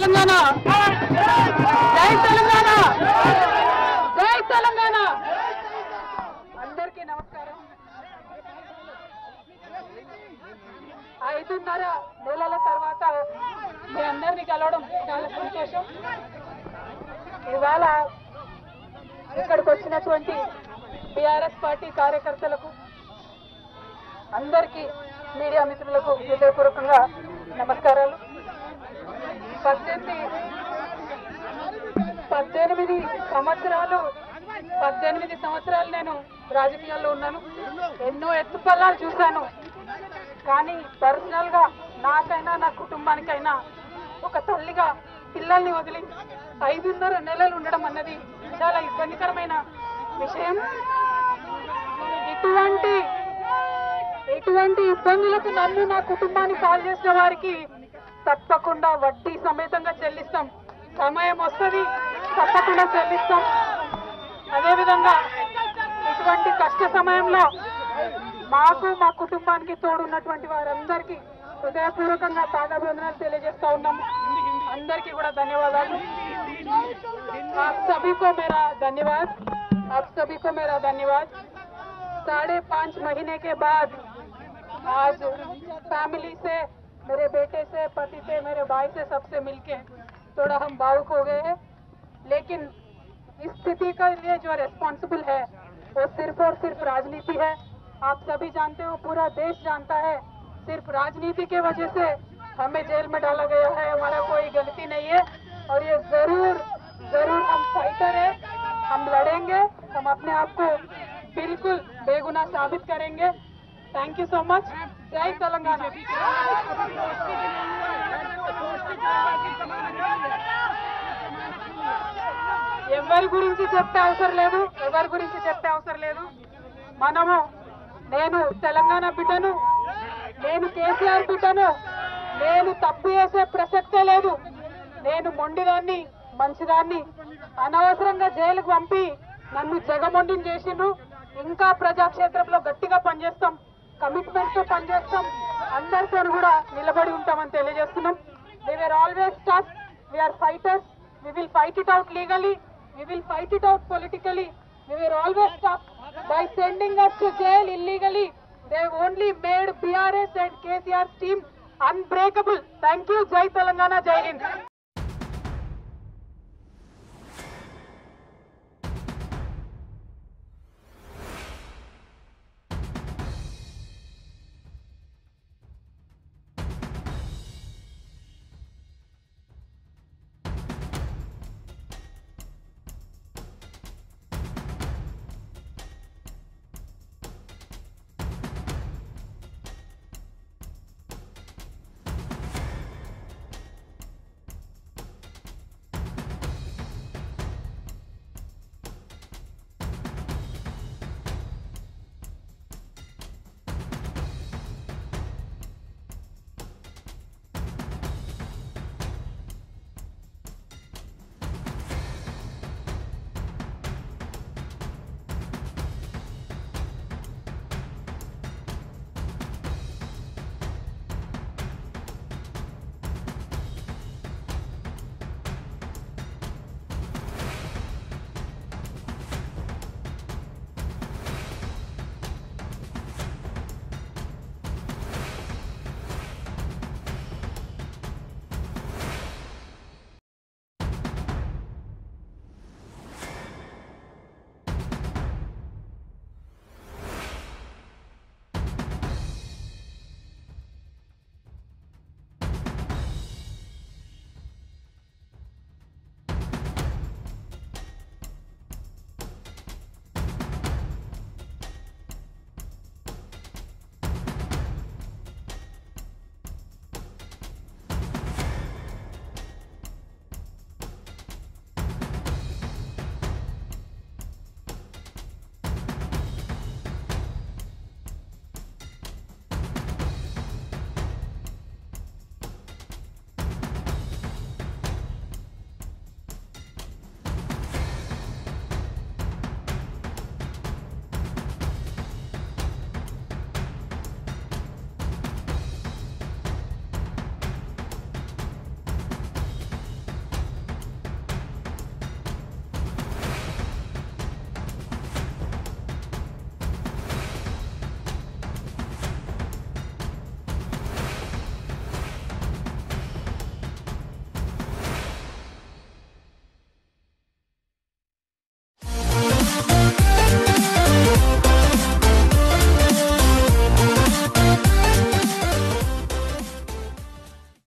తెలంగాణ జై తెలంగాణ జై తెలంగాణ అందరికీ నమస్కారం 5.5 నెలల తర్వాత మీ అందరినీ కలవడం చాలా సంతోషం ఇవాళ ఇక్కడికి వచ్చినటువంటి టిఆర్ఎస్ పార్టీ కార్యకర్తలకు అందరికీ మీడియా మిత్రులకు హృదయపూర్వకంగా నమస్కారాలు 18 సంవత్సరాలు నేను రాజకీయాల్లో ఉన్నాను ఎన్నో ఎత్తుపల్లాలు చూశాను కానీ పర్సనల్ గా నాకైనా నా కుటుంబానికైనా ఒక తల్లిగా పిల్లల్ని వదిలి 5.5 నెలలు ఉండడం అన్నది చాలా ఇబ్బందికరమైన విషయం ఇటువంటి ఇబ్బందులకు నన్ను నా కుటుంబాన్ని పాలు చేసిన వారికి తప్పకుండా వడ్డీ సమేతంగా చెల్లిస్తాం సమయం వస్తుంది తప్పకుండా చెల్లిస్తాం అదేవిధంగా ఇటువంటి కష్ట సమయంలో మాకు మా కుటుంబానికి తోడున్నటువంటి వారందరికీ హృదయపూర్వకంగా పాదాభివందనాలు తెలియజేస్తా ఉన్నాము అందరికీ కూడా ధన్యవాదాలు आप सभी को मेरा धन्यवाद 5.5 महीने के बाद आज फैमिली से मेरे बेटे से पति से मेरे भाई से सबसे मिलके थोड़ा हम भावुक हो गए हैं लेकिन इस स्थिति का लिए जो रेस्पॉन्सिबल है वो सिर्फ और सिर्फ राजनीति है आप सभी जानते हो पूरा देश जानता है सिर्फ राजनीति के वजह से हमें जेल में डाला गया है हमारा कोई गलती नहीं है और ये जरूर हम फाइटर है हम लड़ेंगे हम अपने आप को बिल्कुल बेगुनाह साबित करेंगे थैंक यू सो मच जय तेलंगाना ఎవరి గురించి చెప్పే అవసరం లేదు మనము నేను తెలంగాణ బిడ్డను నేను కేసీఆర్ బిడ్డను నేను తప్పు చేసే ప్రసక్తే లేదు నేను మొండిదాన్ని మంచిదాన్ని అనవసరంగా జైలుకు పంపి నన్ను జగమొండిని చేసిండ్రు ఇంకా ప్రజాక్షేత్రంలో గట్టిగా పనిచేస్తాం కమిట్మెంట్ తో పనిచేస్తాం అందరితో కూడా నిలబడి ఉంటామని తెలియజేస్తున్నాం they are always tough we are fighters we will fight it out legally we will fight it out politically we are always tough by sending us to jail illegally they only made BRS and KCR's team unbreakable thank you jai telangana jai hind